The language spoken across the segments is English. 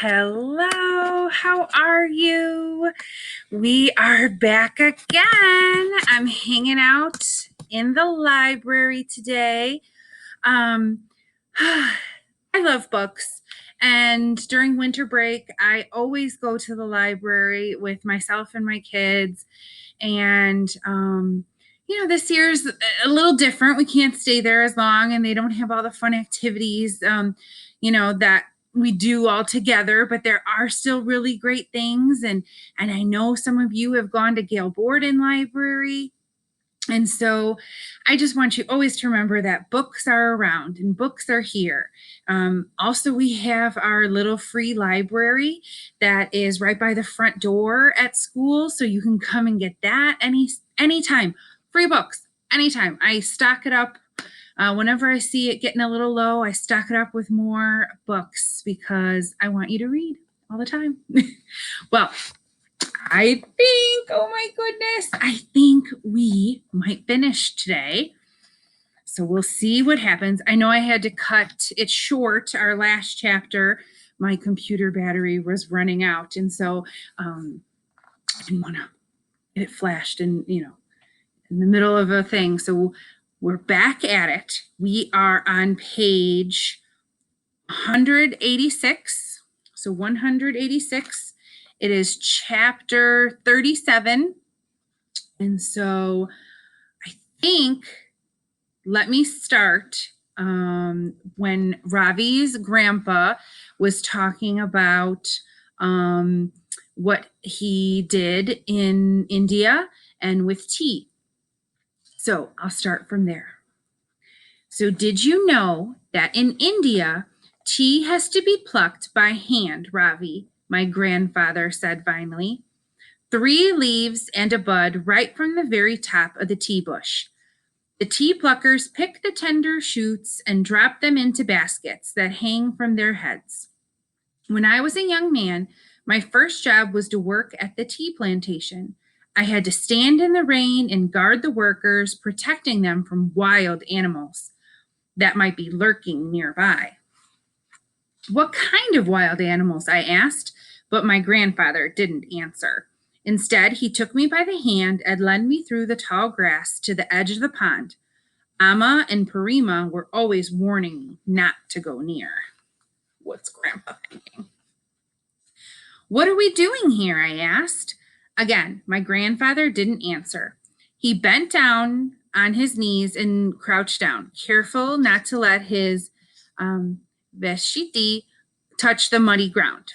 Hello, how are you? We are back again. I'm hanging out in the library today. Um, I love books, and during winter break, I always go to the library with myself and my kids. And this year's a little different. We can't stay there as long, and they don't have all the fun activities, that we do all together. But there are still really great things, and I know some of you have gone to Gail Borden Library. And so I just want you always to remember that books are around and books are here. Also, we have our little free library that is right by the front door at school. So you can come and get that anytime. Free books, anytime. I stock it up. Whenever I see it getting a little low, I stock it up with more books because I want you to read all the time. Well, oh my goodness, I think we might finish today. So we'll see what happens. I know I had to cut it short, our last chapter. My computer battery was running out. And so I didn't want to get it flashed in the middle of a thing. So we're back at it. We are on page 186. So 186. It is chapter 37. And so I think, let me start when Ravi's grandpa was talking about what he did in India and with tea. So I'll start from there. So did you know that in India, tea has to be plucked by hand, Ravi? My grandfather said finally. 3 leaves and a bud right from the very top of the tea bush. The tea pluckers pick the tender shoots and drop them into baskets that hang from their heads. When I was a young man, my first job was to work at the tea plantation. I had to stand in the rain and guard the workers, protecting them from wild animals that might be lurking nearby. What kind of wild animals? I asked, but my grandfather didn't answer. Instead, he took me by the hand and led me through the tall grass to the edge of the pond. Amma and Parima were always warning me not to go near. What's Grandpa thinking? What are we doing here? I asked. Again, my grandfather didn't answer. He bent down on his knees and crouched down, careful not to let his veshiti touch the muddy ground.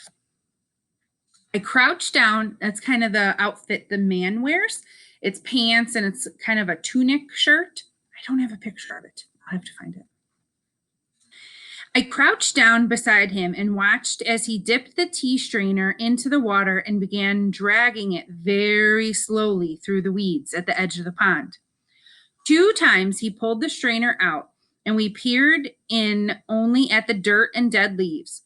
I crouched down. That's kind of the outfit the man wears. It's pants and it's kind of a tunic shirt. I don't have a picture of it. I'll have to find it. I crouched down beside him and watched as he dipped the tea strainer into the water and began dragging it very slowly through the weeds at the edge of the pond. 2 times he pulled the strainer out, and we peered in only at the dirt and dead leaves.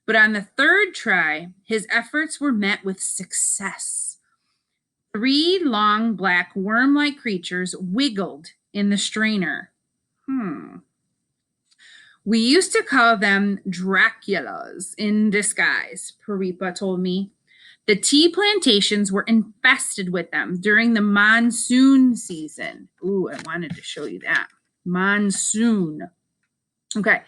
But on the 3rd try, his efforts were met with success. 3 long, black, worm-like creatures wiggled in the strainer. We used to call them Draculas in disguise, Paripa told me. The tea plantations were infested with them during the monsoon season. Ooh, I wanted to show you that. Monsoon. Okay,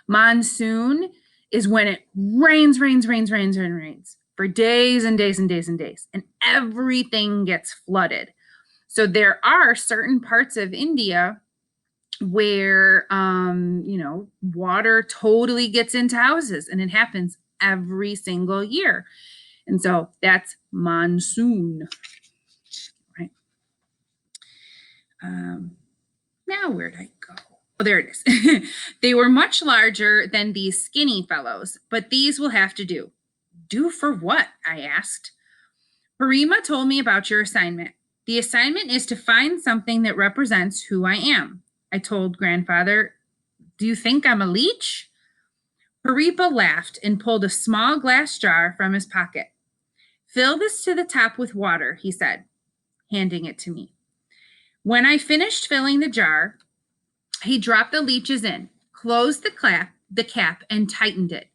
monsoon is when it rains for days and days and days and days, and everything gets flooded. So there are certain parts of India where water totally gets into houses, and it happens every single year. And so that's monsoon, right? Now where'd I go? Oh, there it is. They were much larger than these skinny fellows, but these will have to do. Do for what? I asked. Parima told me about your assignment. The assignment is to find something that represents who I am. I told grandfather, do you think I'm a leech? Paripa laughed and pulled a small glass jar from his pocket. Fill this to the top with water, he said, handing it to me. When I finished filling the jar, he dropped the leeches in, closed the cap, and tightened it.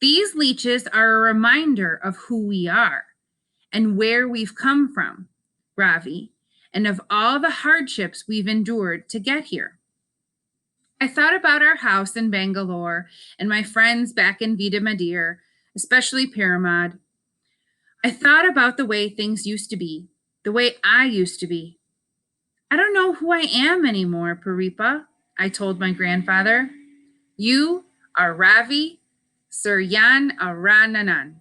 These leeches are a reminder of who we are and where we've come from, Ravi, and of all the hardships we've endured to get here. I thought about our house in Bangalore and my friends back in Vida Madir, especially Pyramid. I thought about the way things used to be, the way I used to be. I don't know who I am anymore, Paripa, I told my grandfather. You are Ravi Suryan Arananan,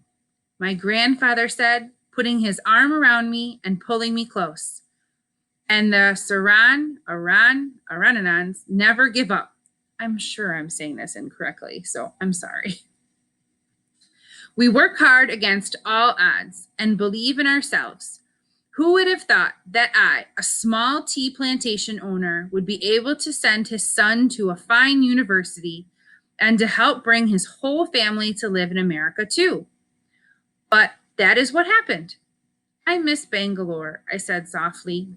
my grandfather said, putting his arm around me and pulling me close. And the Arananans never give up. I'm sure I'm saying this incorrectly, so I'm sorry. We work hard against all odds and believe in ourselves. Who would have thought that I, a small tea plantation owner, would be able to send his son to a fine university and to help bring his whole family to live in America too? But that is what happened. I miss Bangalore, I said softly.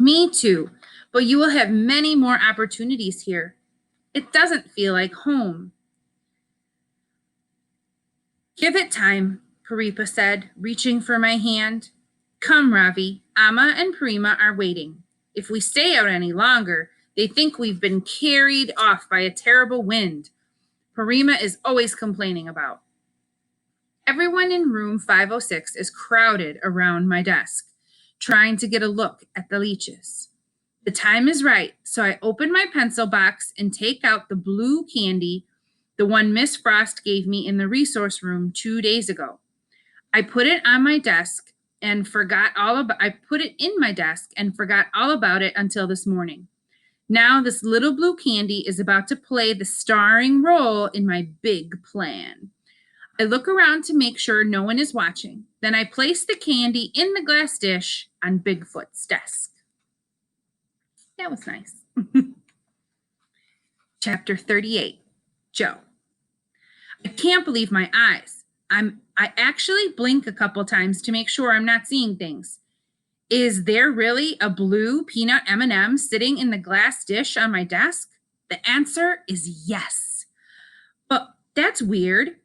Me too, but you will have many more opportunities here. It doesn't feel like home. Give it time, Paripa said, reaching for my hand. Come, Ravi, Amma and Prima are waiting. If we stay out any longer, they think we've been carried off by a terrible wind. Parima is always complaining about. Everyone in room 506 is crowded around my desk, trying to get a look at the leeches. The time is right, so I open my pencil box and take out the blue candy, the one Miss Frost gave me in the resource room 2 days ago. I put it on my desk and forgot all about I put it in my desk and forgot all about it until this morning. Now this little blue candy is about to play the starring role in my big plan. I look around to make sure no one is watching. Then I place the candy in the glass dish on Bigfoot's desk. That was nice. Chapter 38, Joe. I can't believe my eyes. I actually blink a couple times to make sure I'm not seeing things. Is there really a blue peanut M&M sitting in the glass dish on my desk? The answer is yes. But that's weird.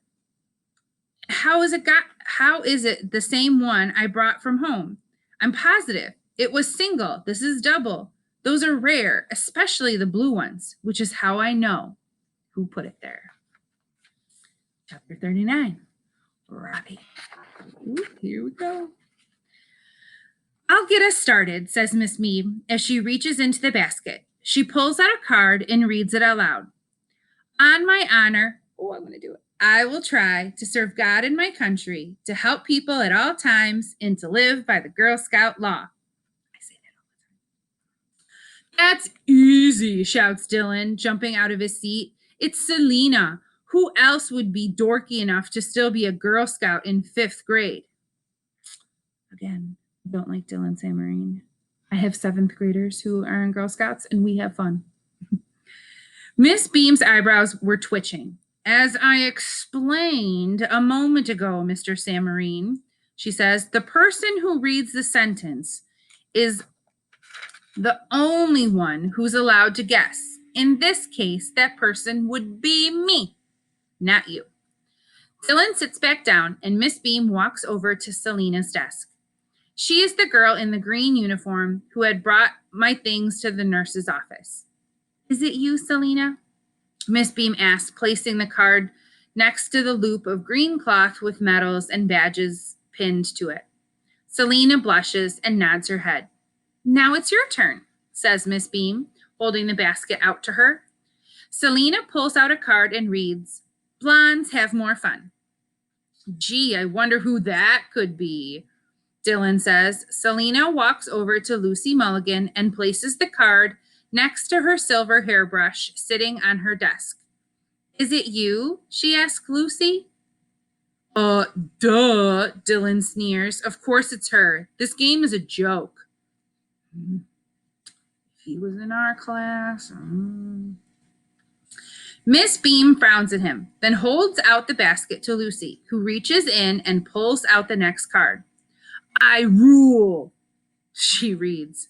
How is it the same one I brought from home? I'm positive. It was single. This is double. Those are rare, especially the blue ones, which is how I know who put it there. Chapter 39, Robbie. Ooh, here we go. I'll get us started, says Miss Mead as she reaches into the basket. She pulls out a card and reads it out loud. On my honor, I'm going to do it. I will try to serve God and my country, to help people at all times, and to live by the Girl Scout law. I say that all the time. That's easy, shouts Dylan, jumping out of his seat. It's Selena. Who else would be dorky enough to still be a Girl Scout in 5th grade? Again, I don't like Dylan Samarine. I have 7th graders who are in Girl Scouts, and we have fun. Miss Beam's eyebrows were twitching. As I explained a moment ago, Mr. Samarine, she says, the person who reads the sentence is the only one who's allowed to guess. In this case, that person would be me, not you. Dylan sits back down, and Miss Beam walks over to Selena's desk. She is the girl in the green uniform who had brought my things to the nurse's office. Is it you, Selena? Miss Beam asked, placing the card next to the loop of green cloth with medals and badges pinned to it. Selena blushes and nods her head. Now it's your turn, says Miss Beam, holding the basket out to her. Selena pulls out a card and reads, Blondes have more fun. Gee, I wonder who that could be, Dylan says. Selena walks over to Lucy Mulligan and places the card next to her silver hairbrush sitting on her desk. Is it you? She asks Lucy. Duh, Dylan sneers. Of course it's her. This game is a joke. If he was in our class. Miss Beam frowns at him, then holds out the basket to Lucy, who reaches in and pulls out the next card. I rule, she reads.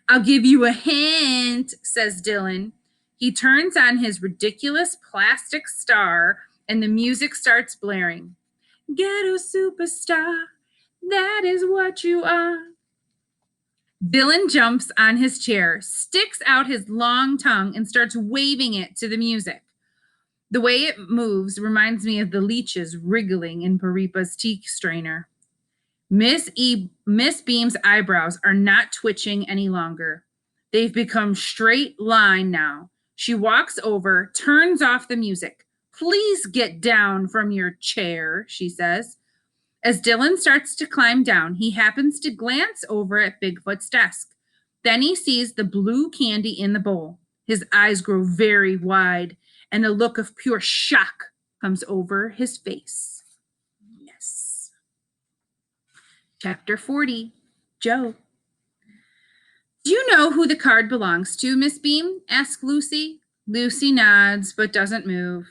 I'll give you a hint, says Dylan. He turns on his ridiculous plastic star and the music starts blaring. Ghetto superstar, that is what you are. Dylan jumps on his chair, sticks out his long tongue, and starts waving it to the music. The way it moves reminds me of the leeches wriggling in Paripa's tea strainer. Miss Beam's eyebrows are not twitching any longer. They've become straight line now. She walks over, turns off the music. Please get down from your chair, she says. As Dylan starts to climb down, he happens to glance over at Bigfoot's desk. Then he sees the blue candy in the bowl. His eyes grow very wide, and a look of pure shock comes over his face. Yes. Chapter 40, Joe. Do you know who the card belongs to, Miss Beam? Asks Lucy. Lucy nods, but doesn't move.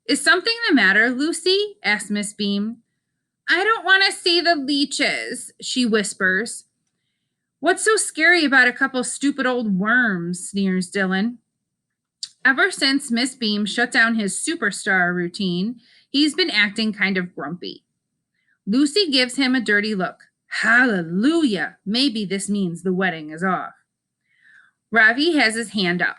Is something the matter, Lucy? Asks Miss Beam. I don't want to see the leeches, she whispers. What's so scary about a couple stupid old worms, sneers Dylan. Ever since Miss Beam shut down his superstar routine, he's been acting kind of grumpy. Lucy gives him a dirty look. Hallelujah! Maybe this means the wedding is off. Ravi has his hand up.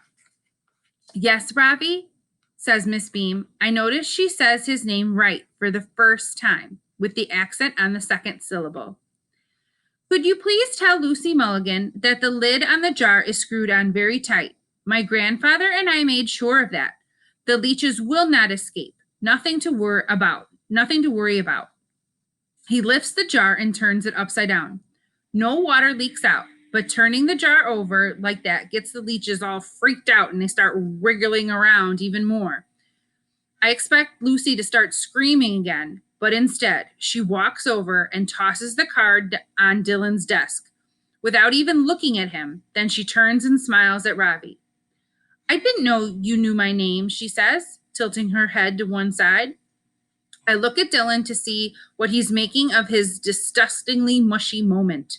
Yes, Ravi, says Miss Beam. I notice she says his name right for the first time, with the accent on the second syllable. Could you please tell Lucy Mulligan that the lid on the jar is screwed on very tight? My grandfather and I made sure of that. The leeches will not escape. Nothing to worry about. He lifts the jar and turns it upside down. No water leaks out, but turning the jar over like that gets the leeches all freaked out and they start wriggling around even more. I expect Lucy to start screaming again, but instead she walks over and tosses the card on Dylan's desk. Without even looking at him, then she turns and smiles at Ravi. I didn't know you knew my name, she says, tilting her head to one side. I look at Dylan to see what he's making of his disgustingly mushy moment,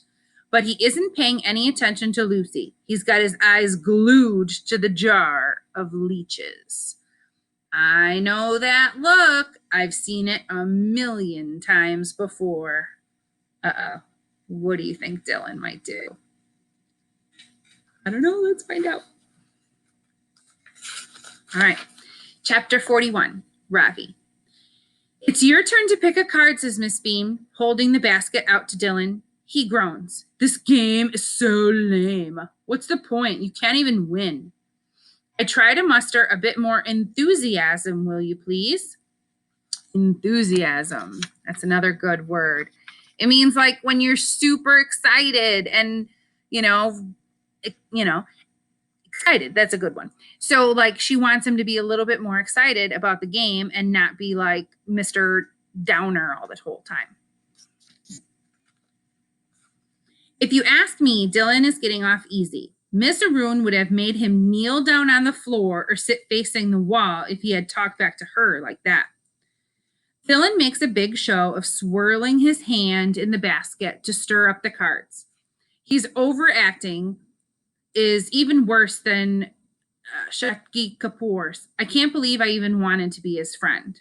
but he isn't paying any attention to Lucy. He's got his eyes glued to the jar of leeches. I know that look. I've seen it a million times before. Uh-oh. What do you think Dylan might do? I don't know. Let's find out. All right. Chapter 41, Ravi. It's your turn to pick a card, says Miss Beam, holding the basket out to Dylan. He groans. This game is so lame. What's the point? You can't even win. I try to muster a bit more enthusiasm, will you please? Enthusiasm. That's another good word. It means like when you're super excited and, excited. That's a good one. So like she wants him to be a little bit more excited about the game and not be like Mr. Downer all the whole time. If you ask me, Dylan is getting off easy. Miss Arun would have made him kneel down on the floor or sit facing the wall if he had talked back to her like that. Dylan makes a big show of swirling his hand in the basket to stir up the cards. He's overacting, is even worse than Shakti Kapoor's. I can't believe I even wanted to be his friend.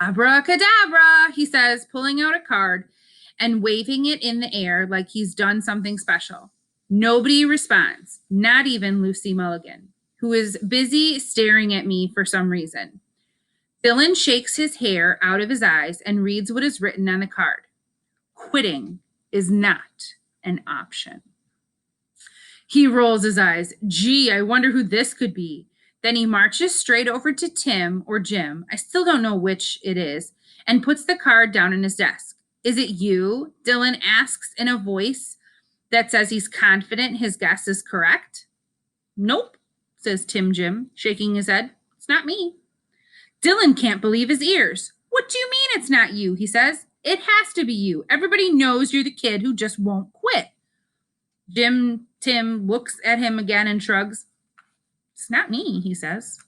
Abracadabra, he says, pulling out a card and waving it in the air like he's done something special. Nobody responds, not even Lucy Mulligan, who is busy staring at me for some reason. Dylan shakes his hair out of his eyes and reads what is written on the card. Quitting is not an option. He rolls his eyes. Gee, I wonder who this could be. Then he marches straight over to Tim or Jim, I still don't know which it is, and puts the card down on his desk. Is it you? Dylan asks in a voice that says he's confident his guess is correct. Nope, says Tim Jim, shaking his head. It's not me. Dylan can't believe his ears. What do you mean it's not you? He says. It has to be you. Everybody knows you're the kid who just won't quit. Tim looks at him again and shrugs. It's not me, he says.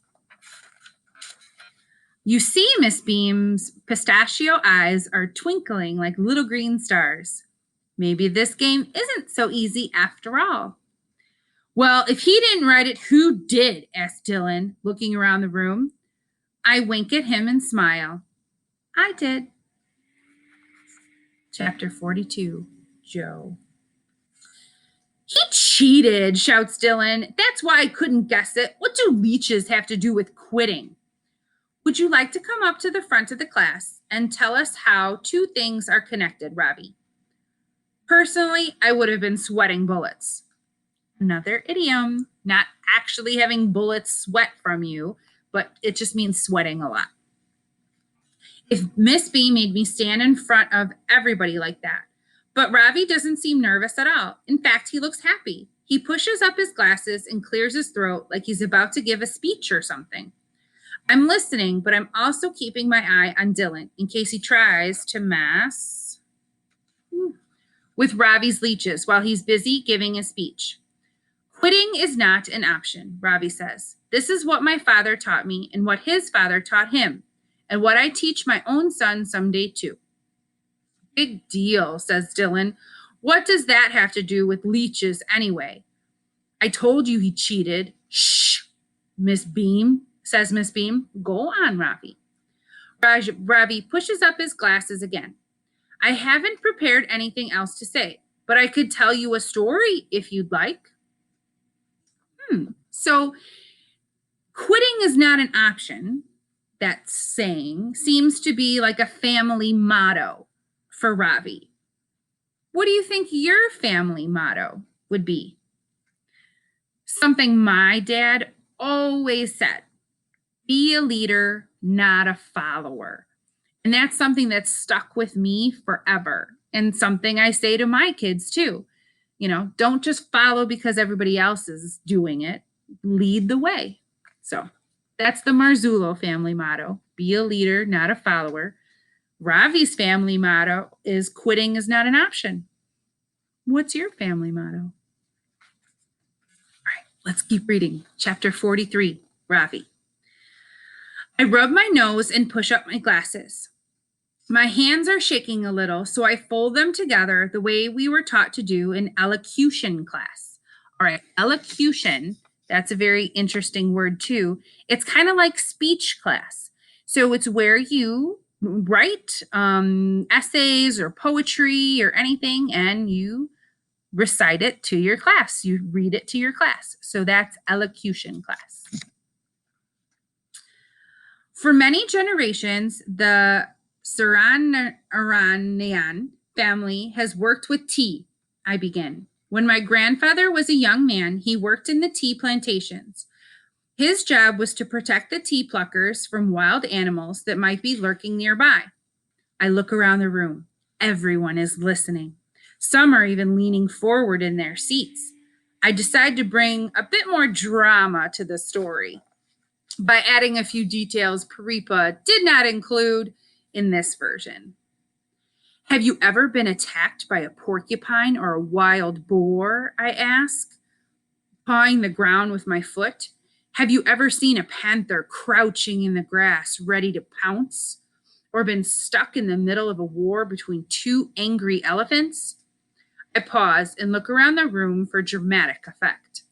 You see, Miss Beam's pistachio eyes are twinkling like little green stars. Maybe this game isn't so easy after all. Well, if he didn't write it, who did? Asked Dylan, looking around the room. I wink at him and smile. I did. Chapter 42, Joe. He cheated, shouts Dylan. That's why I couldn't guess it. What do leeches have to do with quitting? Would you like to come up to the front of the class and tell us how two things are connected, Robbie? Personally, I would have been sweating bullets. Another idiom, not actually having bullets sweat from you, but it just means sweating a lot. If Miss B made me stand in front of everybody like that. But Ravi doesn't seem nervous at all. In fact, he looks happy. He pushes up his glasses and clears his throat like he's about to give a speech or something. I'm listening, but I'm also keeping my eye on Dylan in case he tries to mess with Ravi's leeches while he's busy giving a speech. Quitting is not an option, Ravi says. This is what my father taught me and what his father taught him, and what I teach my own son someday too. Big deal, says Dylan. What does that have to do with leeches anyway? I told you he cheated. Shh, Miss Beam, says Miss Beam. Go on, Ravi. Ravi pushes up his glasses again. I haven't prepared anything else to say, but I could tell you a story if you'd like. So quitting is not an option, that saying seems to be like a family motto for Ravi. What do you think your family motto would be? Something my dad always said, be a leader, not a follower. And that's something that's stuck with me forever, and something I say to my kids too. Don't just follow because everybody else is doing it. Lead the way. So that's the Marzullo family motto. Be a leader, not a follower. Ravi's family motto is quitting is not an option. What's your family motto? All right, let's keep reading. Chapter 43, Ravi. I rub my nose and push up my glasses. My hands are shaking a little, so I fold them together the way we were taught to do in elocution class. All right, elocution, that's a very interesting word too. It's kind of like speech class. So it's where you write essays or poetry or anything, and you recite it to your class. You read it to your class. So that's elocution class. For many generations, the Saranarayan family has worked with tea, I begin. When my grandfather was a young man, he worked in the tea plantations. His job was to protect the tea pluckers from wild animals that might be lurking nearby. I look around the room. Everyone is listening. Some are even leaning forward in their seats. I decide to bring a bit more drama to the story by adding a few details Paripa did not include in this version. Have you ever been attacked by a porcupine or a wild boar? I ask, pawing the ground with my foot. Have you ever seen a panther crouching in the grass ready to pounce? Or been stuck in the middle of a war between two angry elephants? I pause and look around the room for dramatic effect.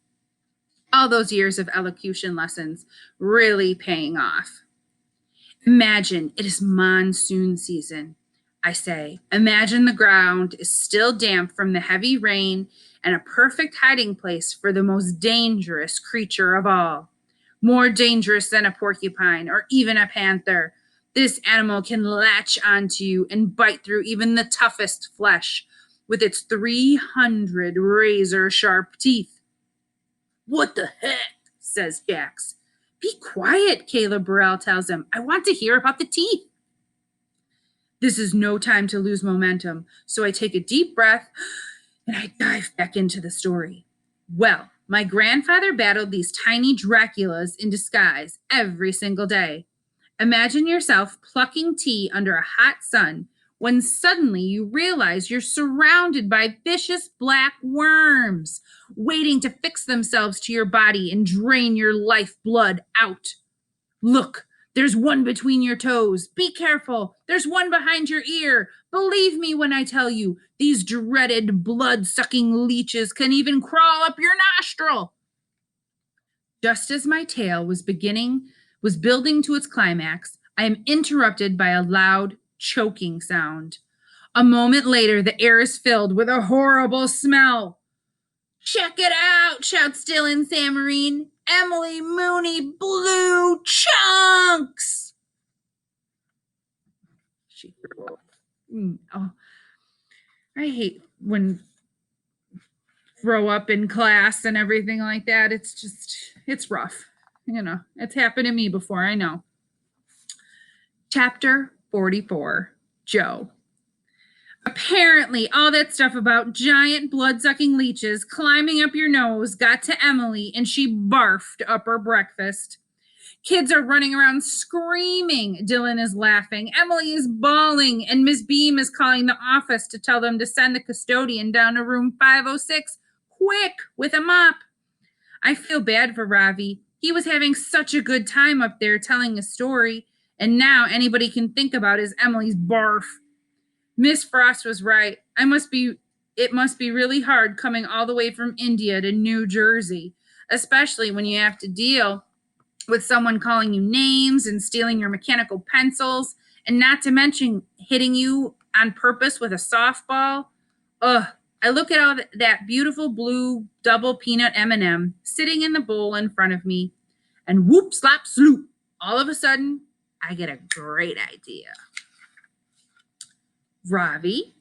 All those years of elocution lessons really paying off. Imagine it is monsoon season, I say. Imagine the ground is still damp from the heavy rain and a perfect hiding place for the most dangerous creature of all. More dangerous than a porcupine or even a panther. This animal can latch onto you and bite through even the toughest flesh with its 300 razor-sharp teeth. What the heck, says Jax. Be quiet, Caleb Burrell tells him. I want to hear about the teeth. This is no time to lose momentum, so I take a deep breath and I dive back into the story. Well, my grandfather battled these tiny Draculas in disguise every single day. Imagine yourself plucking tea under a hot sun when suddenly you realize you're surrounded by vicious black worms waiting to fix themselves to your body and drain your lifeblood out. Look, there's one between your toes. Be careful. There's one behind your ear. Believe me when I tell you, these dreaded blood-sucking leeches can even crawl up your nostril. Just as my tale was was building to its climax, I am interrupted by a loud, choking sound. A moment later, the air is filled with a horrible smell. Check it out, shouts Dylan Samarine. Emily Mooney blew chunks. She threw up. Oh, I hate when throw up in class and everything like that. It's rough. It's happened to me before, I know. Chapter 44, Joe. Apparently, all that stuff about giant blood-sucking leeches climbing up your nose got to Emily, and she barfed up her breakfast. Kids are running around screaming. Dylan is laughing. Emily is bawling, and Miss Beam is calling the office to tell them to send the custodian down to room 506, quick, with a mop. I feel bad for Ravi. He was having such a good time up there telling a story, and now anybody can think about is Emily's barf. Miss Frost was right. It must be really hard coming all the way from India to New Jersey, especially when you have to deal with someone calling you names and stealing your mechanical pencils, and not to mention hitting you on purpose with a softball. Ugh. I look at all that beautiful blue double peanut M&M sitting in the bowl in front of me, and whoop, slop, sloop. All of a sudden, I get a great idea. Ravi,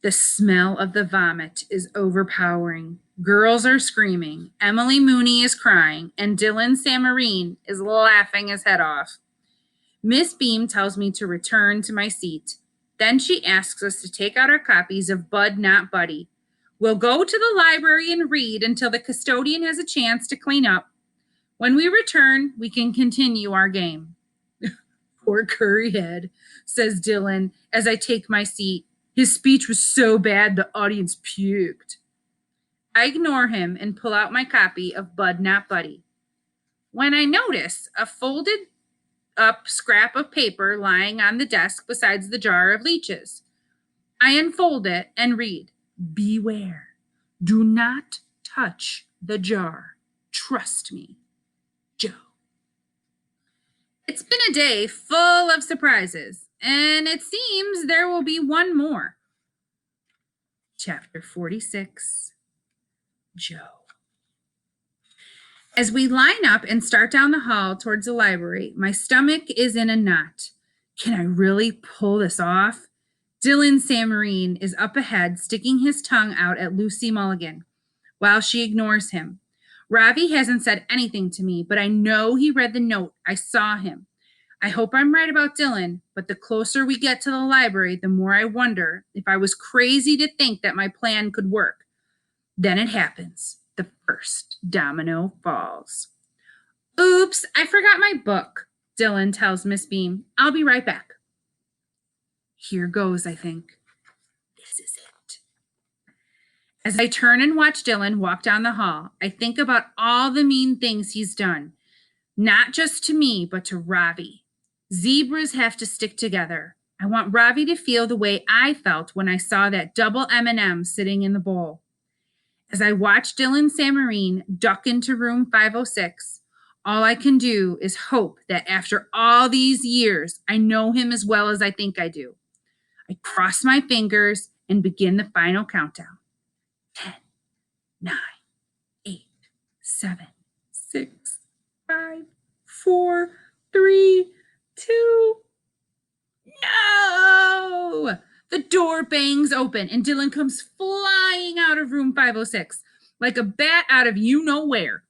the smell of the vomit is overpowering. Girls are screaming. Emily Mooney is crying, and Dylan Samarine is laughing his head off. Miss Beam tells me to return to my seat. Then she asks us to take out our copies of Bud Not Buddy. We'll go to the library and read until the custodian has a chance to clean up. When we return, we can continue our game. Poor Curryhead, says Dylan as I take my seat. His speech was so bad the audience puked. I ignore him and pull out my copy of Bud Not Buddy. When I notice a folded up scrap of paper lying on the desk besides the jar of leeches, I unfold it and read, "Beware. Do not touch the jar. Trust me, Joe." It's been a day full of surprises, and it seems there will be one more. Chapter 46, Joe. As we line up and start down the hall towards the library, my stomach is in a knot. Can I really pull this off? Dylan Samarine is up ahead, sticking his tongue out at Lucy Mulligan, while she ignores him. Ravi hasn't said anything to me, but I know he read the note. I saw him. I hope I'm right about Dylan, but the closer we get to the library, the more I wonder if I was crazy to think that my plan could work. Then it happens. The first domino falls. Oops, I forgot my book, Dylan tells Miss Beam. I'll be right back. Here goes, I think. This is it. As I turn and watch Dylan walk down the hall, I think about all the mean things he's done, not just to me, but to Ravi. Zebras have to stick together. I want Ravi to feel the way I felt when I saw that double M&M sitting in the bowl. As I watch Dylan Samarine duck into room 506, all I can do is hope that after all these years, I know him as well as I think I do. I cross my fingers and begin the final countdown. 10, 9, 8, 7, 6, 5, 4, 3, 2. No! The door bangs open and Dylan comes flying out of room 506 like a bat out of you-know-where.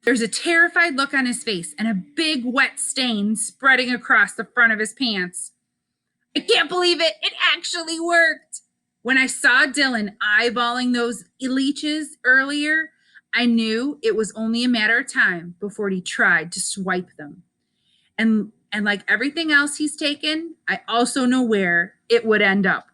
There's a terrified look on his face and a big wet stain spreading across the front of his pants. I can't believe it. It actually worked. When I saw Dylan eyeballing those leeches earlier, I knew it was only a matter of time before he tried to swipe them. And like everything else he's taken, I also know where it would end up.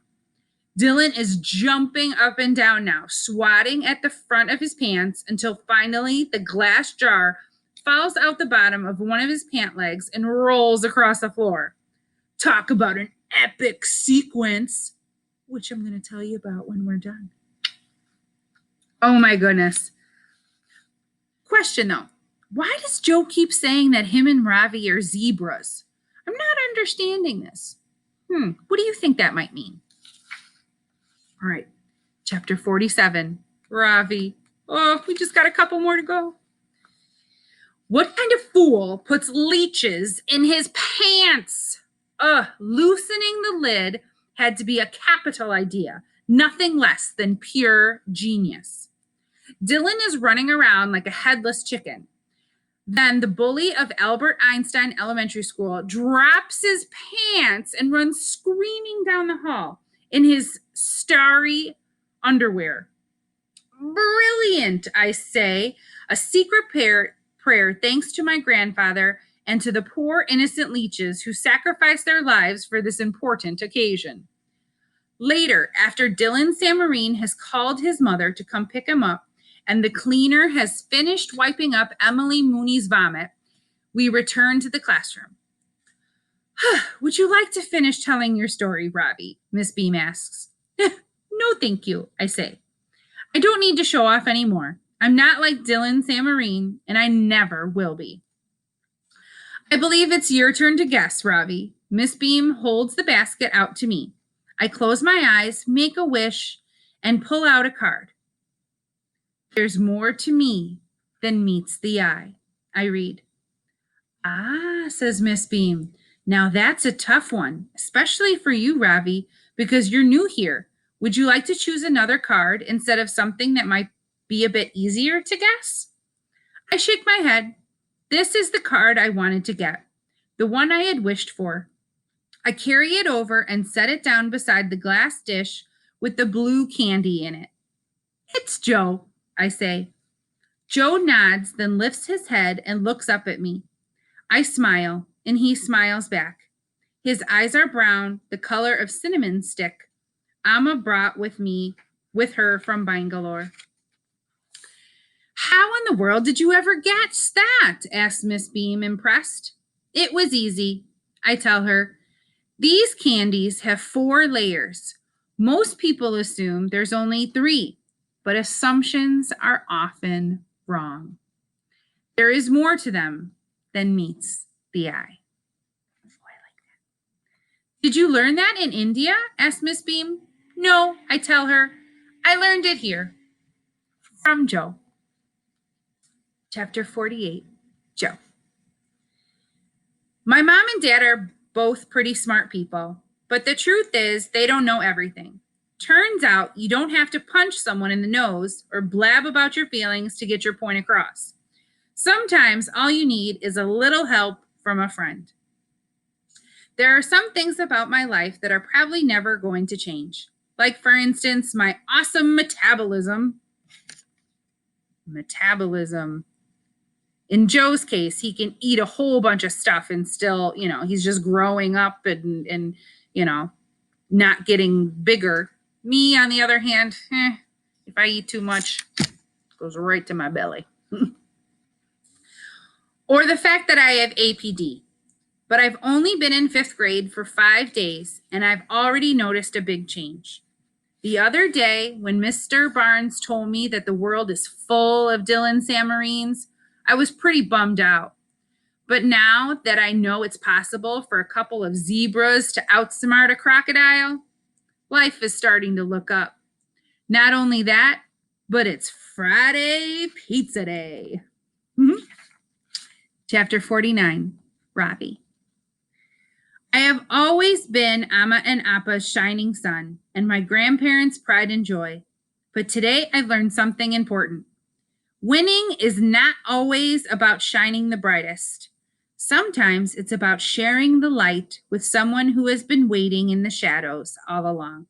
Dylan is jumping up and down now, swatting at the front of his pants until finally the glass jar falls out the bottom of one of his pant legs and rolls across the floor. Talk about an epic sequence, which I'm going to tell you about when we're done. Oh my goodness. Question though, Why does Joe keep saying that him and Ravi are zebras? I'm not understanding this. What do you think that might mean? All right, chapter 47, Ravi. Oh, we just got a couple more to go. What kind of fool puts leeches in his pants? Loosening the lid had to be a capital idea, nothing less than pure genius. Dylan is running around like a headless chicken. Then the bully of Albert Einstein Elementary School drops his pants and runs screaming down the hall in his starry underwear. Brilliant, I say. A secret prayer thanks to my grandfather and to the poor innocent leeches who sacrificed their lives for this important occasion. Later, after Dylan Samarine has called his mother to come pick him up, and the cleaner has finished wiping up Emily Mooney's vomit, we return to the classroom. Would you like to finish telling your story, Robbie? Miss Beam asks. No, thank you, I say. I don't need to show off anymore. I'm not like Dylan Samarine, and I never will be. I believe it's your turn to guess, Robbie. Miss Beam holds the basket out to me. I close my eyes, make a wish, and pull out a card. There's more to me than meets the eye, I read. Ah, says Miss Beam. Now that's a tough one, especially for you, Ravi, because you're new here. Would you like to choose another card instead of something that might be a bit easier to guess? I shake my head. This is the card I wanted to get, the one I had wished for. I carry it over and set it down beside the glass dish with the blue candy in it. It's Joe, I say. Joe nods, then lifts his head and looks up at me. I smile, and he smiles back. His eyes are brown, the color of cinnamon stick. Amma brought with her from Bangalore. How in the world did you ever guess that? Asks Miss Beam, impressed. It was easy, I tell her. These candies have 4 layers. Most people assume there's only 3, but assumptions are often wrong. There is more to them than meets the eye. Oh, I like that. Did you learn that in India? Asked Miss Beam. No, I tell her. I learned it here. From Joe. Chapter 48, Joe. My mom and dad are both pretty smart people, but the truth is they don't know everything. Turns out you don't have to punch someone in the nose or blab about your feelings to get your point across. Sometimes all you need is a little help from a friend. There are some things about my life that are probably never going to change. Like, for instance, my awesome metabolism. In Joe's case, he can eat a whole bunch of stuff and still, he's just growing up and not getting bigger. Me, on the other hand, if I eat too much, it goes right to my belly. Or the fact that I have APD. But I've only been in 5th grade for 5 days, and I've already noticed a big change. The other day, when Mr. Barnes told me that the world is full of Dylan Samarines, I was pretty bummed out. But now that I know it's possible for a couple of zebras to outsmart a crocodile, life is starting to look up. Not only that, but it's Friday Pizza Day. Chapter 49, Robbie. I have always been Amma and Appa's shining sun and my grandparents' pride and joy. But today I learned something important. Winning is not always about shining the brightest. Sometimes it's about sharing the light with someone who has been waiting in the shadows all along.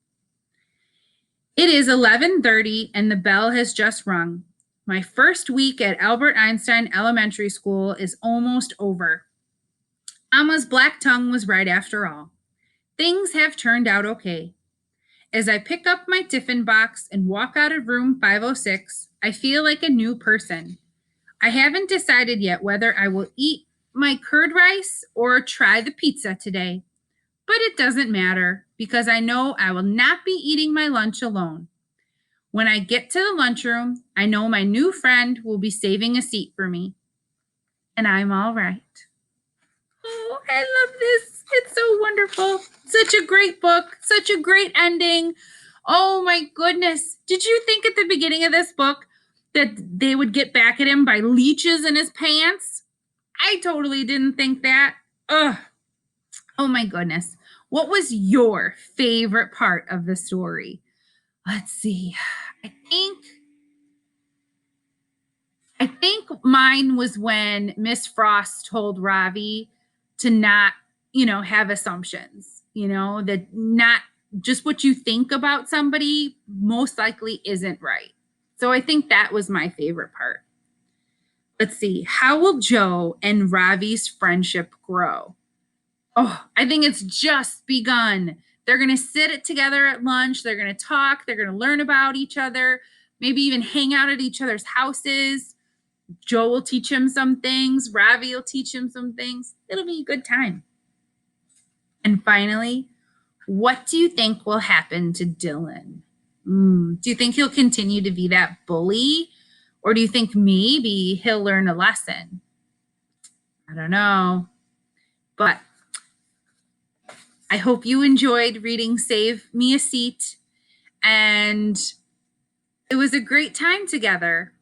It is 11:30 and the bell has just rung. My first week at Albert Einstein Elementary School is almost over. Amma's black tongue was right after all. Things have turned out okay. As I pick up my tiffin box and walk out of room 506, I feel like a new person. I haven't decided yet whether I will eat my curd rice or try the pizza today. But it doesn't matter because I know I will not be eating my lunch alone. When I get to the lunchroom, I know my new friend will be saving a seat for me. and I'm all right. Oh, I love this. It's so wonderful. Such a great book, such a great ending. Oh my goodness. Did you think at the beginning of this book that they would get back at him by leeches in his pants? I totally didn't think that. Ugh. Oh my goodness. What was your favorite part of the story? Let's see. I think I think mine was when Miss Frost told Ravi to not, have assumptions, that not just what you think about somebody most likely isn't right. So I think that was my favorite part. Let's see. How will Joe and Ravi's friendship grow? Oh, I think it's just begun. They're going to sit it together at lunch. They're going to talk. They're going to learn about each other, maybe even hang out at each other's houses. Joe will teach him some things. Ravi will teach him some things. It'll be a good time. And finally, what do you think will happen to Dylan? Do you think he'll continue to be that bully? Or do you think maybe he'll learn a lesson? I don't know. But I hope you enjoyed reading Save Me a Seat. And it was a great time together.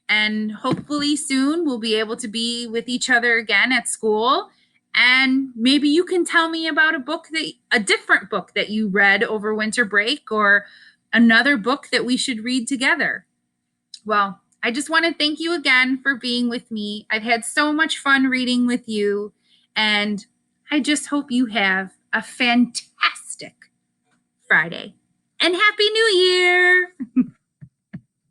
And hopefully soon we'll be able to be with each other again at school. And maybe you can tell me about a different book that you read over winter break, or another book that we should read together. Well, I just want to thank you again for being with me. I've had so much fun reading with you, and I just hope you have a fantastic Friday. And Happy New Year!